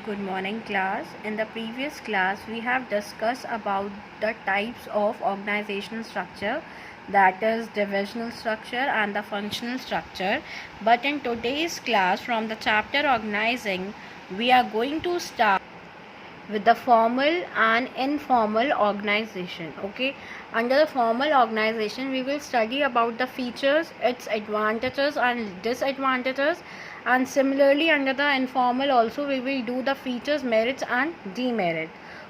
Good morning class. In the previous class we have discussed about the types of organizational structure, that is divisional structure and the functional structure. But in today's class from the chapter Organizing we are going to start with the formal and informal organization. Okay, under the formal organization we will study about the features, its advantages and disadvantages, and similarly under the informal also we will do the features, merits and demerit.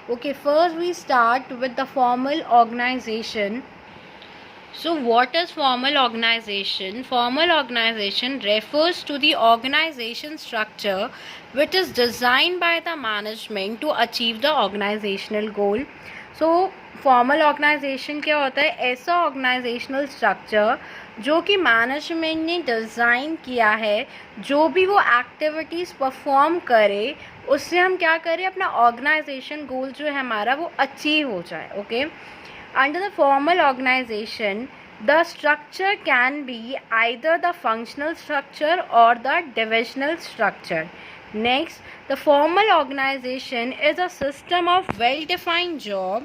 Okay, first we start with the formal organization. So what is formal organization? Formal organization refers to the organization structure which is designed by the management to achieve the organizational goal. So formal organization क्या होता है? ऐसा organizational structure जो कि management ने design किया है, जो भी वो एक्टिविटीज़ परफॉर्म करे उससे हम क्या करें, अपना ऑर्गेनाइजेशन गोल जो है हमारा वो अचीव हो जाए. Okay, under the formal organization the structure can be either the functional structure or the divisional structure. Next, the formal organization is a system of well-defined job,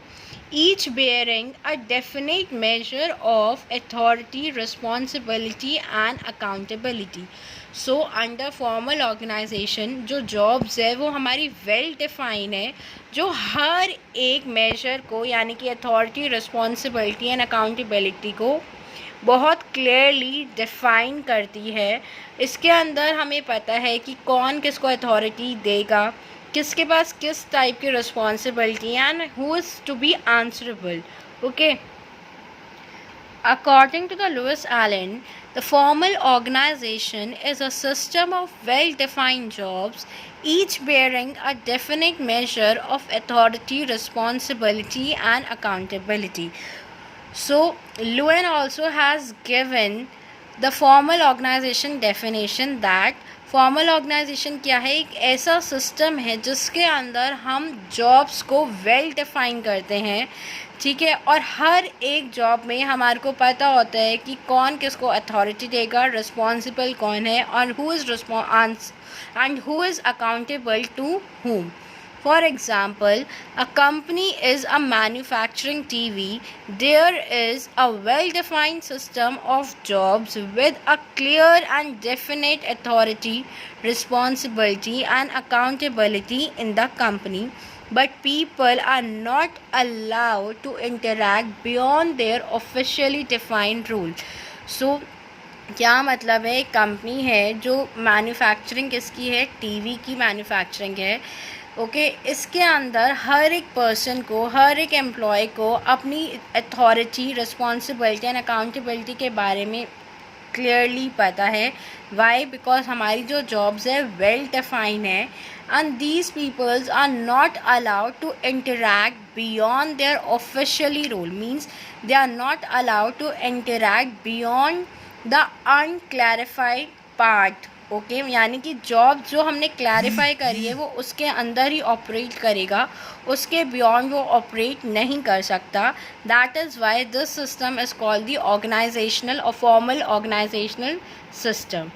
each bearing a definite measure of authority, responsibility and accountability. So under formal organisation जो jobs है वो हमारी well define है, जो हर एक major को यानी कि अथॉरिटी, रिस्पॉन्सिबिलिटी एंड अकाउंटेबिलिटी को बहुत क्लियरली डिफाइन करती है. इसके अंदर हमें पता है कि कौन किसको अथॉरिटी देगा, किसके पास किस टाइप की responsibility and who is to be answerable. Okay, according to the Lewis Allen, the formal organization is a system of well-defined jobs, each bearing a definite measure of authority, responsibility and accountability. So, Lewin also has given the formal organization definition that formal organization क्या है, एक ऐसा system है जिसके अंदर हम jobs को well define करते हैं. ठीक है, और हर एक जॉब में हमारे को पता होता है कि कौन किसको अथॉरिटी देगा, रिस्पॉन्सिबल कौन है और who is accountable to whom. For example, a company is a manufacturing TV. There is a well-defined system of jobs with a clear and definite authority, responsibility and accountability in the company. But people are not allowed to interact beyond their officially defined rule. So, क्या मतलब है, एक company है जो manufacturing किसकी है, TV की manufacturing है. ओके, इसके अंदर हर एक पर्सन को, हर एक एम्प्लॉय को अपनी अथॉरिटी, रिस्पॉन्सिबिलिटी एंड अकाउंटेबिलिटी के बारे में क्लियरली पता है. वाई? बिकॉज हमारी जो जॉब्स है वेल डिफाइन है and these peoples are not allowed to interact beyond their officially role. Means they are not allowed to interact beyond the unclarified part. Okay, यानी कि जॉब जो हमने क्लैरिफाई करी है वो उसके अंदर ही ऑपरेट करेगा, उसके बियॉन्ड वो ऑपरेट नहीं कर सकता. That is why this system is called the organisational or formal organisational system.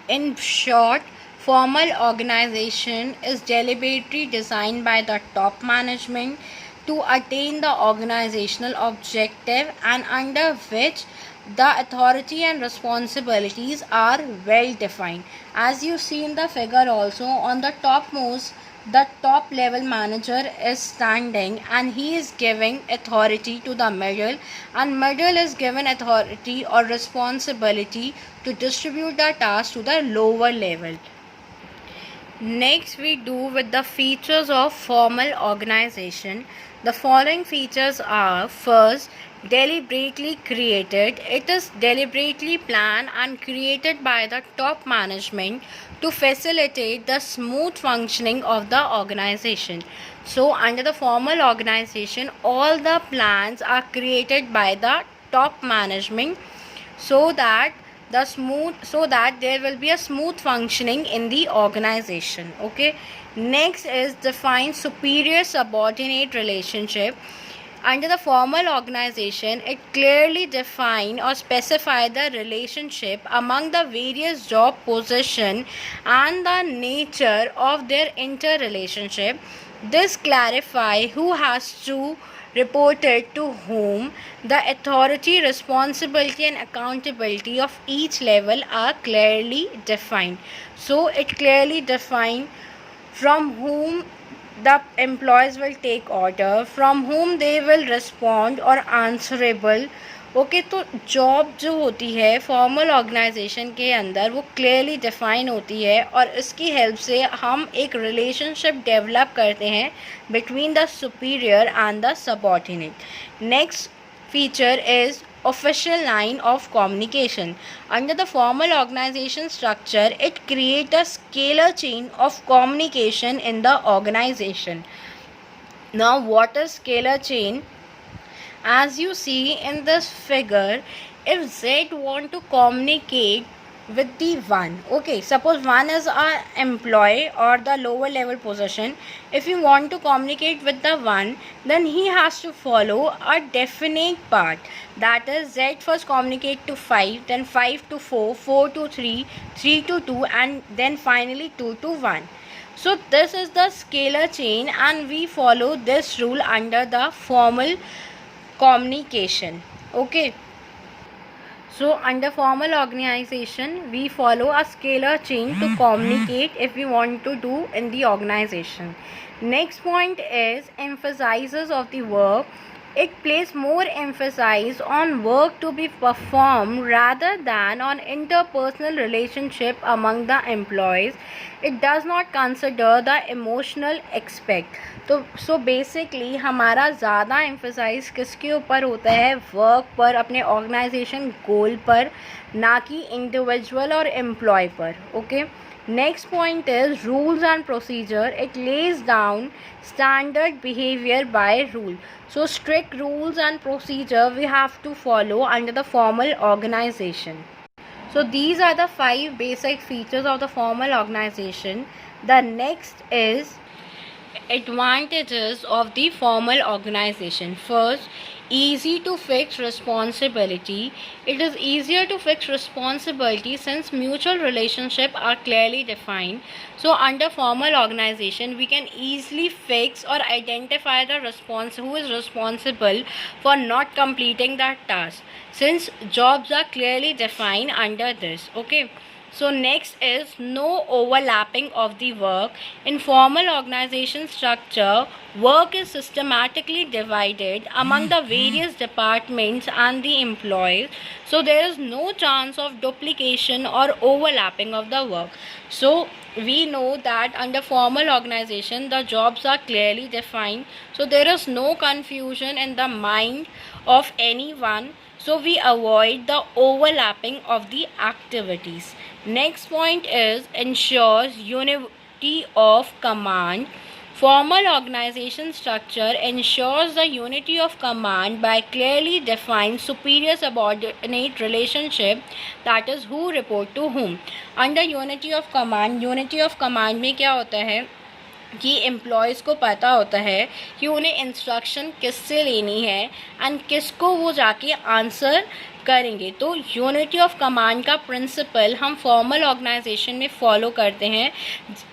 In short, formal organization is deliberately designed by the top management to attain the organizational objective and under which the authority and responsibilities are well defined. As you see in the figure also, on the topmost, the top level manager is standing and he is giving authority to the middle, and middle is given authority or responsibility to distribute the task to the lower level. Next we do with the features of formal organization. The following features are: first, deliberately created. It is deliberately planned and created by the top management to facilitate the smooth functioning of the organization. So under the formal organization, all the plans are created by the top management so that there will be a smooth functioning in the organization. Okay, next is define superior subordinate relationship. Under the formal organization, it clearly define or specify the relationship among the various job position and the nature of their interrelationship. This clarify who has to report it to whom. The authority, responsibility and accountability of each level are clearly defined. So it clearly define from whom the employees will take order, from whom they will respond or answerable. Okay तो job जो होती है formal organisation के अंदर वो clearly define होती है और इसकी हेल्प से हम एक रिलेशनशिप डेवलप करते हैं between the superior and the subordinate. Next feature is official line of communication. Under the formal organization structure, it creates a scalar chain of communication in the organization. Now, what is scalar chain? As you see in this figure, if Z want to communicate with the 1, okay, suppose 1 is our employee or the lower level position. If you want to communicate with the 1, then he has to follow a definite path, that is Z first communicate to 5, then 5 to 4, 4 to 3, 3 to 2 and then finally 2 to 1. So this is the scalar chain and we follow this rule under the formal communication. Okay, so under formal organization we follow a scalar chain to communicate if we want to do in the organization. Next point is emphasizes of the work. It places more emphasis on work to be performed rather than on interpersonal relationship among the employees. It does not consider the emotional aspect. तो so basically हमारा ज़्यादा emphasise किसके ऊपर होता है, work पर, अपने organisation गोल पर, ना कि इंडिविजुअल और एम्प्लॉय पर. Okay, next point is rules and procedure. It lays down standard behavior by rule. So strict rules and procedure we have to follow under the formal organization. So these are the 5 basic features of the formal organization. The next is advantages of the formal organization. First, easy to fix responsibility. It is easier to fix responsibility since mutual relationships are clearly defined. So under formal organization we can easily fix or identify the who is responsible for not completing that task, since jobs are clearly defined under this. Okay, so next is no overlapping of the work. In formal organization structure, work is systematically divided among the various departments and the employees. So there is no chance of duplication or overlapping of the work. So we know that under formal organization the jobs are clearly defined. So there is no confusion in the mind of anyone. So we avoid the overlapping of the activities. Next point is ensures unity of command. Formal organization structure ensures the unity of command by clearly defined superior subordinate relationship, that is who report to whom. Under unity of command में क्या होता है कि employees को पता होता है कि उन्हें इंस्ट्रक्शन किससे लेनी है एंड किसको वो जाके आंसर करेंगे. तो यूनिटी ऑफ कमांड का प्रिंसिपल हम फॉर्मल ऑर्गेनाइजेशन में फॉलो करते हैं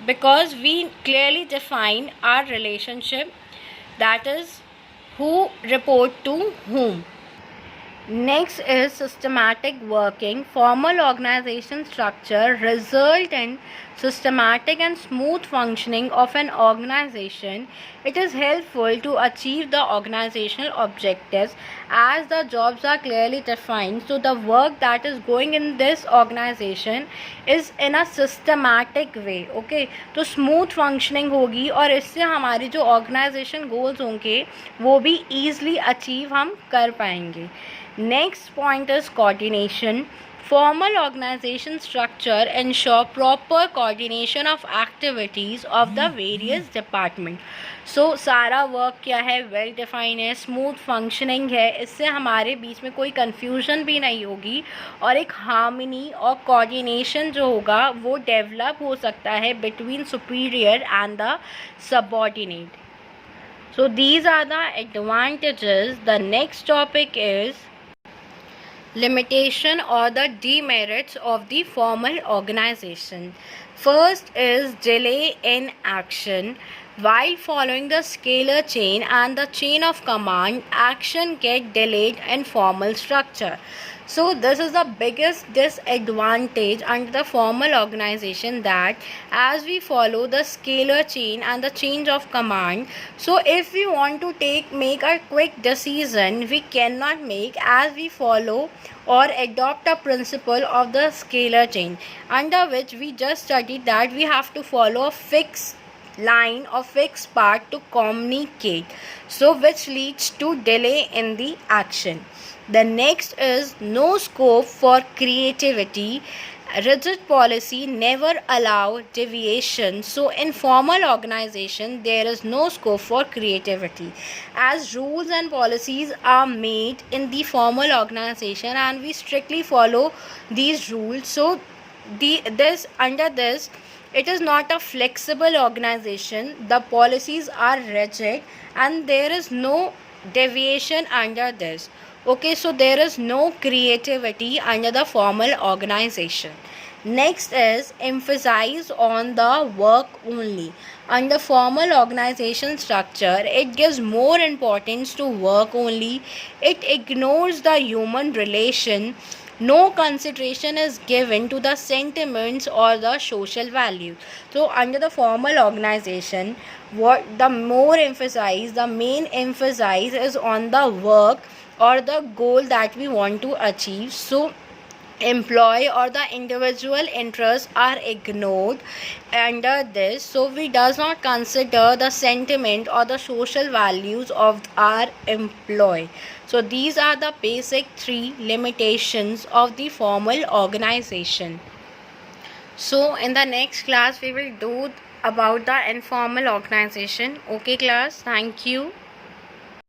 because we clearly define our relationship, that is who report to whom. Next is systematic working. Formal organization structure result in systematic and smooth functioning of an organization. It is helpful to achieve the organizational objectives as the jobs are clearly defined. So the work that is going in this organization is in a systematic way. Okay, तो smooth functioning होगी और इससे हमारे जो organization goals होंगे वो भी easily achieve हम कर पाएंगे. Next point is coordination. Formal organization structure ensure proper coordination of activities of the various department. So सारा work क्या है, well defined है, smooth functioning है, इससे हमारे बीच में कोई confusion भी नहीं होगी और एक harmony और coordination जो होगा वो develop हो सकता है between superior and the subordinate. So these are the advantages. The next topic is limitation or the demerits of the formal organization. First is delay in action. While following the scalar chain and the chain of command, action get delayed in formal structure. So this is the biggest disadvantage under the formal organization, that as we follow the scalar chain and the change of command, so if we want to make a quick decision, we cannot make, as we follow or adopt a principle of the scalar chain, under which we just studied that we have to follow a fixed line or fixed path to communicate, so which leads to delay in the action. The next is no scope for creativity. Rigid policy never allow deviation. So in formal organization there is no scope for creativity, as rules and policies are made in the formal organization and we strictly follow these rules. So under this, it is not a flexible organization. The policies are rigid and there is no deviation under this. Okay, so there is no creativity under the formal organization. Next is emphasize on the work only. Under formal organization structure, it gives more importance to work only. It ignores the human relation. No consideration is given to the sentiments or the social value. So under the formal organization, what the main emphasis is on the work or the goal that we want to achieve. So employee or the individual interests are ignored under this. So we does not consider the sentiment or the social values of our employee. So these are the basic 3 limitations of the formal organization. So in the next class we will do about the informal organization. Okay class, thank you.